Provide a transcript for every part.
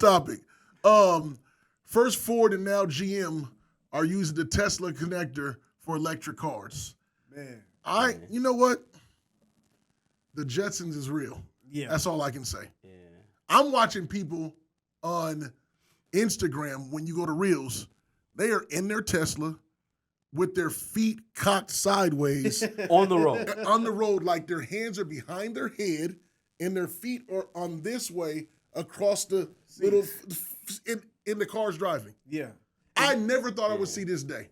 topic. First Ford and now GM are using the Tesla connector for electric cars. Man. You know what? The Jetsons is real. Yeah. That's all I can say. Yeah. I'm watching people on Instagram when you go to Reels. They are in their Tesla with their feet cocked sideways On the road. on the road, like their hands are behind their head and their feet are on this way across the little in the cars driving. Yeah. I never thought I would see this day.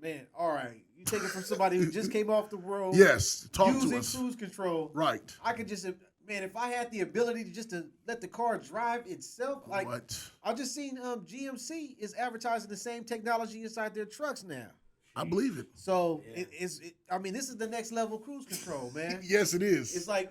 Man, all right. You take it from somebody who just came off the road. Yes, talk using to us. cruise control. Right. I could just, man, if I had the ability to let the car drive itself, like What? I just seen GMC is advertising the same technology inside their trucks now. I believe it. So I mean, this is the next level cruise control, man. Yes, it is. It's like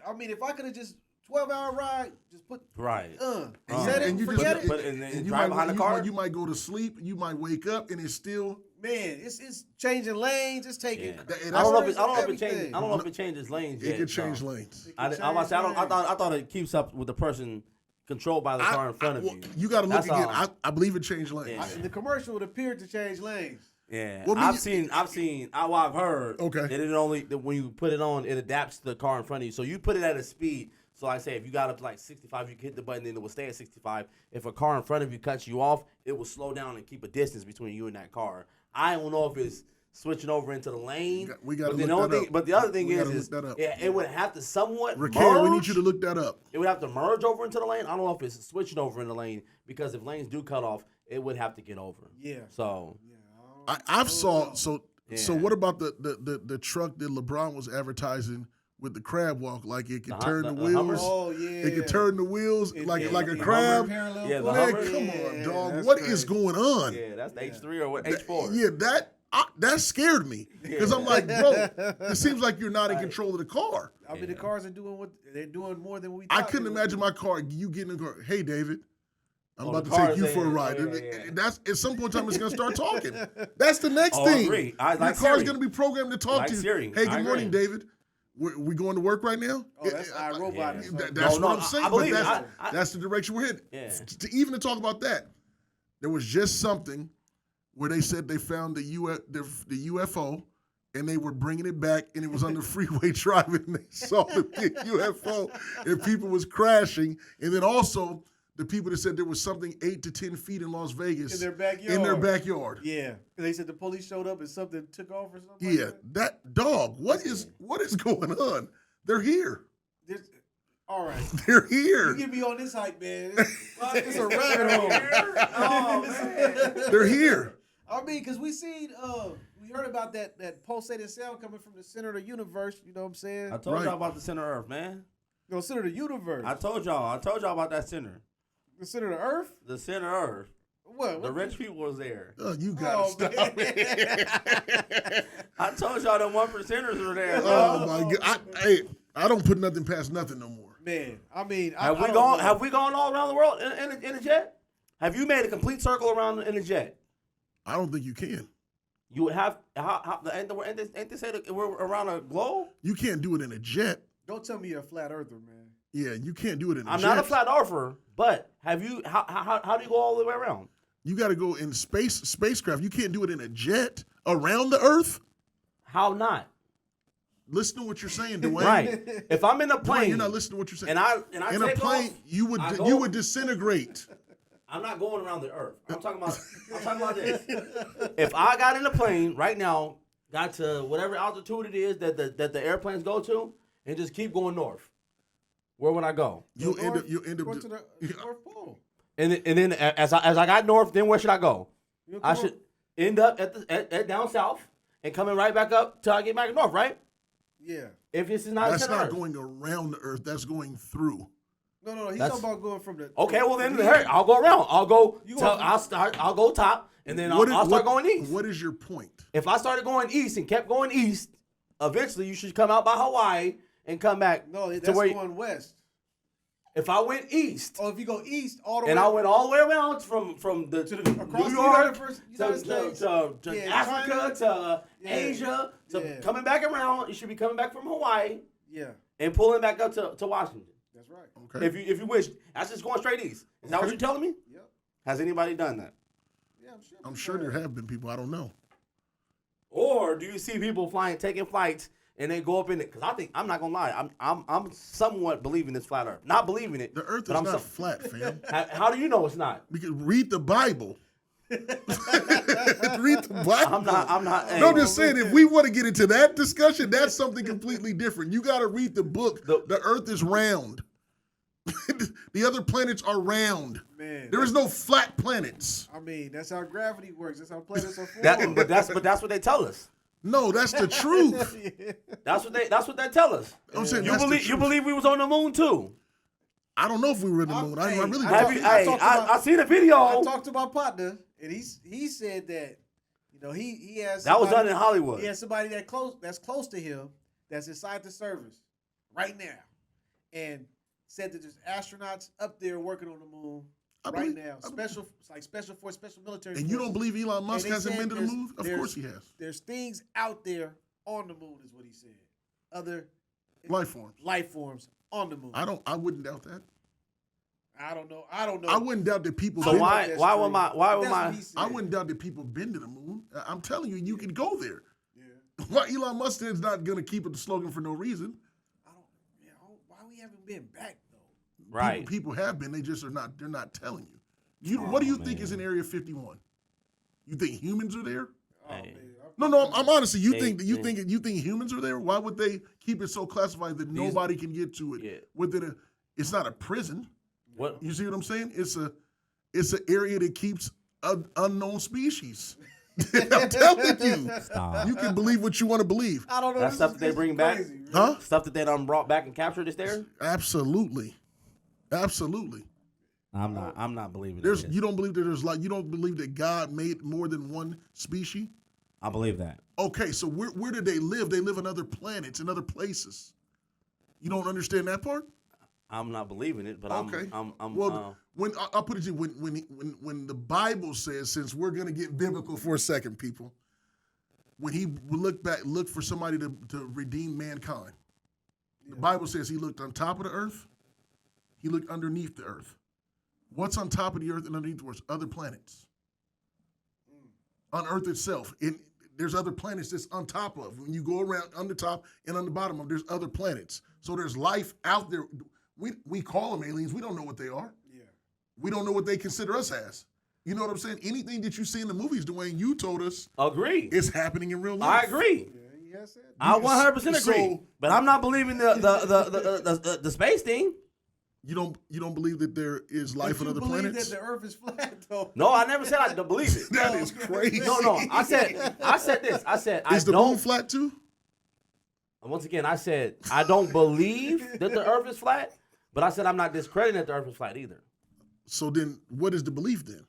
I mean, if I could have just 12-hour ride, just put Right. set it, and you forget just, it. But and you drive might, behind the car. You might go to sleep. You might wake up, and it's still. Man, it's changing lanes. It's taking. I don't know if it changes lanes yet. It could change lanes. I thought it keeps up with the person controlled by the car in front of you. You got to look That's again. all. I believe it changed lanes. Yeah. The commercial would appear to change lanes. Yeah, Well, I've heard. Okay. That when you put it on, it adapts to the car in front of you. So you put it at a speed. So I say if you got up to like 65, you can hit the button and it will stay at 65. If a car in front of you cuts you off, it will slow down and keep a distance between you and that car. I don't know if it's switching over into the lane. We got to look that up. But the other thing We is gotta look that up. it would have to somewhat Raquel, merge. we need you to look that up. It would have to merge over into the lane. I don't know if it's switching over in the lane because if lanes do cut off, it would have to get over. Yeah. So I've saw so Yeah. what about the truck that LeBron was advertising with the crab walk? Like it could turn the wheels. Hummers? Oh yeah. It could turn the wheels like a the crab. parallel Yeah, the park. Man, Hummer. come Yeah, on, dog. that's What is crazy. going on? yeah, that's the H3 or what H4. Yeah, that scared me because I'm like, bro, it seems like you're not in control of the car. I mean, the cars are doing what they're doing more than we. I thought couldn't they would imagine do. my car. You get in the car. Hey, David, I'm Oh, about the to car take you is for a saying, ride. oh, yeah. That's at some point in time it's gonna start talking. That's the next Oh, I thing. agree. I Your like car's Siri. gonna be programmed to talk Like to you. Siri. Hey, I good morning, agree. David. We going to work right now? Oh, that's iRobot. Yeah. or something. That's No, what I'm saying. I believe but it. that's the direction we're headed. Yeah. Even to talk about that, there was just something where they said they found the UFO and they were bringing it back, and it was on the freeway driving. And they saw the big UFO, and people was crashing. And then also the people that said there was something 8 to 10 feet in Las Vegas In their backyard. In their backyard. Yeah, they said the police showed up and something took off or something. Yeah, like that dog. What is going on? They're here. that. All right. They're here. You get me on this hype, man. It's a rabbit hole. Oh, man. They're here. I mean, because we heard about that pulsating sound coming from the center of the universe. You know what I'm saying? I told Right. y'all about the center of Earth, man. No, center of the universe. I told y'all about that center. The center of the earth? The center of Earth. What? The rich people was there. Oh, you gotta stop man. it. I told y'all the 1%ers were there. Oh my God! I don't put nothing past nothing no more. Man, I mean, Have I we don't gone? know. Have we gone all around the world in a jet? Have you made a complete circle around in a jet? I don't think you can. You would have ain't they say that we're around a globe? You can't do it in a jet. Don't tell me you're a flat earther, man. Yeah, you can't do it in a I'm jet. not a flat earther, but have you? How do you go all the way around? You got to go in spacecraft. You can't do it in a jet around the Earth. How not? Listen to what you're saying, Dwayne. Right. If I'm in a Dwayne, plane, you're not listening to what you're saying. and I in a take plane, off, you I go- would disintegrate. I'm not going around the Earth. I'm talking about this. If I got in a plane right now, got to whatever altitude it is that the airplanes go to, and just keep going north, where would I go? You'll end up. Go to the North Pole. And then as I got north, then where should I go? You'll I come should end up at down south and coming right back up till I get back north, right? Yeah. If this is not That's center not Earth. going around the Earth. That's going through. No. He's That's- talking about going from the. Okay, well then, from hey, I'll go around. I'll go. You gonna- I'll go top, and then I'll start going east. What is your point? If I started going east and kept going east, eventually you should come out by Hawaii and come back. No, to that's where going west. if I went east Oh, if you go east all the way. and I went all the way around from the across New the York United States. to Yeah, Africa China. to Asia to Yeah. coming back around, you should be coming back from Hawaii Yeah, and pulling back up to Washington. That's right. Okay. If you wish, that's just going straight east. Is that what you're telling me? Yep. Has anybody done that? Yeah, I'm sure there have been people. I don't know. Or do you see people taking flights, and they go up in it? Because I'm not gonna lie, I'm somewhat believing this flat Earth. Not believing it. The Earth but is I'm not flat, fam. How do you know it's not? Because read the Bible. Read the Bible. I'm not. No, I'm hey, just saying, if we want to get into that discussion, that's something completely different. You got to read the book. The Earth is round. The other planets are round. Man, There is no flat planets. I mean, that's how gravity works. That's how planets are formed. but that's what they tell us. No, that's the truth. That's what they tell us. I'm saying You that's the believe you truth. believe we was on the moon too? I don't know if we were in the moon. I really I don't. talked about- I seen a video. I talked to my partner, and he said that he has That was somebody- done in Hollywood. He has somebody that's close to him that's inside the service right now, and said that there's astronauts up there working on the moon right now. Special force, special military. And you don't forces. believe Elon Musk And they hasn't said been to the moon? Of course he has. There's things out there on the moon, is what he said. Other Life forms. life forms on the moon. I wouldn't doubt that. I don't know. I don't know. I wouldn't doubt that people. So been- why would That's what my he said. I wouldn't doubt that people been to the moon. I'm telling you, you can go there. Yeah. Why Elon Musk is not going to keep it the slogan for no reason. Why we haven't been back though? right? People have been. They just are not. They're not telling you. What do you think is in Area 51? You think humans are there? Oh, Hey. man. No. I'm honestly. You Hey, think humans are there? Why would they keep it so classified that nobody can get to it? Yeah. Within it's not a prison. What? You see what I'm saying? It's an area that keeps unknown species. I'm telling you. Stop. You can believe what you want to believe. I don't know. That this stuff is- that they this is bring back? crazy, man. Huh? Stuff that they done brought back and captured is there? Absolutely. I'm not believing There's it. you don't believe that you don't believe that God made more than one species? I believe that. Okay, so where do they live? They live on other planets and other places. You don't understand that part? I'm not believing it, but Okay. I'm Well, when I'll put it to you, when the Bible says, since we're gonna get biblical for a second, people, when he looked for somebody to redeem mankind, the Bible says he looked on top of the earth, he looked underneath the earth. What's on top of the earth and underneath the earth? Other planets. On Earth itself, there's other planets that's on top of. When you go around on the top and on the bottom of, there's other planets. So there's life out there. We call them aliens. We don't know what they are. Yeah. We don't know what they consider us as. You know what I'm saying? Anything that you see in the movies, Dwayne, you told us agree. it's happening in real I life. agree. Yeah, he has said. I 100% agree. So- but I'm not believing the space thing. You don't believe that there is life on But you other believe planets? that the Earth is flat though. No, I never said I don't believe it. That is crazy. No. I said this. I said I Is the moon don't. flat too? Once again, I said I don't believe that the Earth is flat, but I said I'm not discrediting that the Earth is flat either. So then, what is the belief then?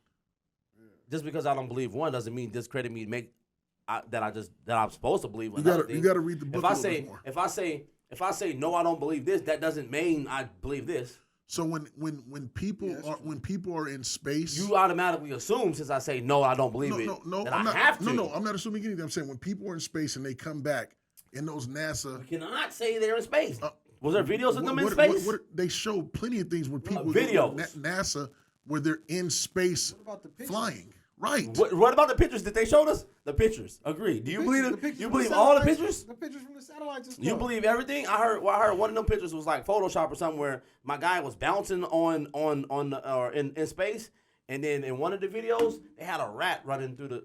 Just because I don't believe one doesn't mean discredit me. That I'm supposed to believe. You another gotta thing. read the book. If a I little say bit more. if I say no, I don't believe this. That doesn't mean I believe this. So when people are in space, You automatically assume since I say no, I don't believe it. no, that I'm I not. have to. No, I'm not assuming anything. I'm saying when people are in space and they come back, and those NASA You cannot say they're in space. Was there videos of them in what- space? they show plenty of things where people videos. NASA where they're in space What about the pictures? flying. Right. What about the pictures that they showed us? The pictures. Agree. Do you believe The it? pictures You from believe the all the satellites- pictures? The pictures from the satellites and stuff. You believe everything? I heard one of them pictures was like Photoshop or something where my guy was bouncing in space, and then in one of the videos they had a rat running through the.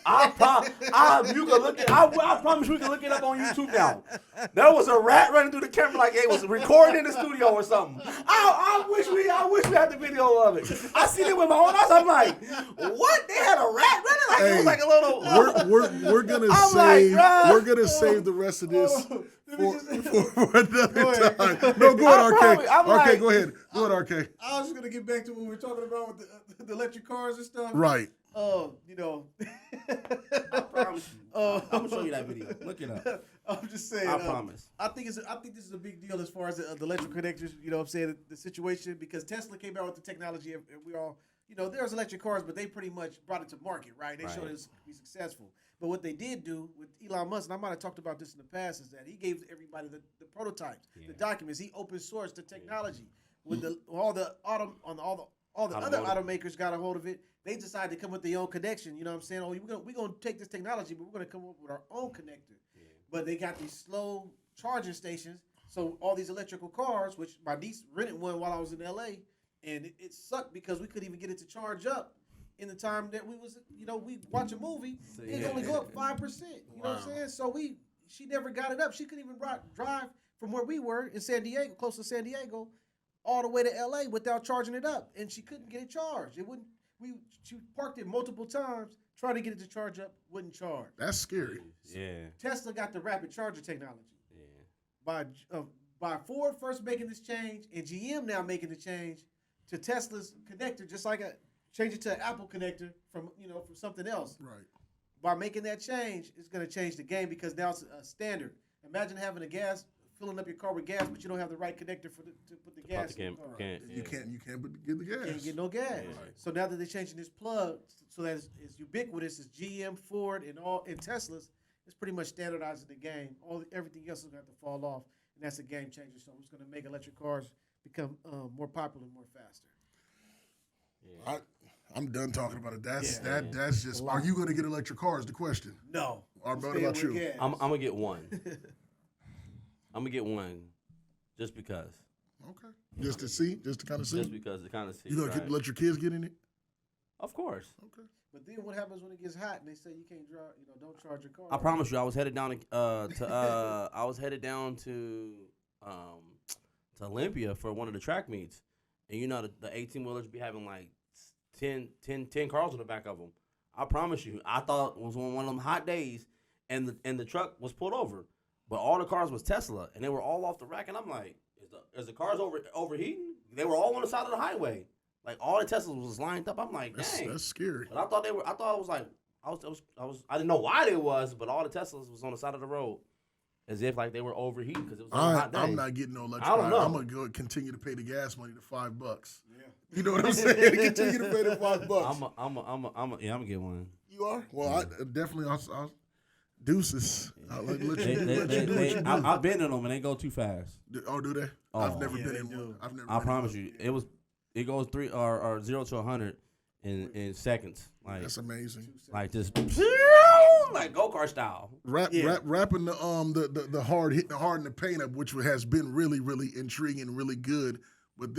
I promise we can look it up on YouTube now. There was a rat running through the camera like it was recording in the studio or something. I wish we had the video of it. I seen it with my own eyes. I'm like, what? They had a rat running like it was like a little. We're gonna I'm like, save bruh. we're gonna save the rest of this for another Go ahead. time. No, go ahead, promise- RK. I'm RK, like- go ahead. Go ahead, RK. I was just gonna get back to what we were talking about with the electric cars and stuff. Right. You know. I promise you. I'm gonna show you that video. Look it up. I'm just saying. I promise. I think this is a big deal as far as the electric connectors. You know, what I'm saying the situation because Tesla came out with the technology, and we all, there's electric cars, but they pretty much brought it to market, right? They showed it to be successful. But what they did do with Elon Musk, and I might have talked about this in the past, is that he gave everybody the prototypes, the documents. He open sourced the technology. With all the other automakers got a hold of it, they decided to come with their own connection. You know what I'm saying? Oh, we're gonna take this technology, but we're gonna come up with our own connector. Yeah. But they got these slow charging stations, so all these electrical cars, which my niece rented one while I was in LA, and it sucked because we couldn't even get it to charge up in the time that we was, we watch a movie. So, it only go up 5%. You know what I'm saying? So she never got it up. She couldn't even drive from where we were in San Diego, close to San Diego, all the way to LA without charging it up, and she couldn't get it charged. It wouldn't. She parked it multiple times, trying to get it to charge up, wouldn't charge. That's scary. Yeah. Tesla got the rapid charger technology. Yeah. By Ford first making this change, and GM now making the change to Tesla's connector, just like change it to an Apple connector from something else. Right. By making that change, it's going to change the game because now it's a standard. Imagine having filling up your car with gas, but you don't have the right connector to put the gas in the car. You can't get the gas. You can't get no gas. Yeah. Right. So now that they're changing this plug so that it's ubiquitous, it's GM, Ford, and Teslas, it's pretty much standardizing the game. Everything else is going to have to fall off, and that's a game changer. So it's going to make electric cars become more popular, more faster. Yeah. I'm done talking about it. That's just. Are you going to get electric cars? The question. No. What about you? I'm gonna get one. I'm gonna get one, just because. Okay. Just to kind of see. Just because to kind of see. You gonna let your kids get in it? Of course. Okay. But then what happens when it gets hot and they say you can't drive? Don't charge your car. I promise you, I was headed down to Olympia for one of the track meets, and the 18-wheelers be having like 10 cars on the back of them. I promise you, I thought it was on one of them hot days, and the truck was pulled over, but all the cars was Tesla, and they were all off the rack, and I'm like, is the cars overheating? They were all on the side of the highway, like all the Teslas was lined up. I'm like, dang, that's scary. But I thought it was like, I didn't know why they was, but all the Teslas was on the side of the road, as if like they were overheating because it was on a hot day. I'm not getting no electric. I don't know. I'm gonna continue to pay the gas money, the $5. Yeah. You know what I'm saying? Continue to pay the $5. I'm gonna get one. You are? Well, I definitely. I'll deuces. I'll let you do what you do. I've been in them and they go too fast. Oh, do they? Oh. I've never been in one. I promise you, it goes 0 to 100 in seconds. Like that's amazing. Like just like go-kart style. Wrapping the hard hitting the hard in the paint up, which has been really, really intriguing, really good.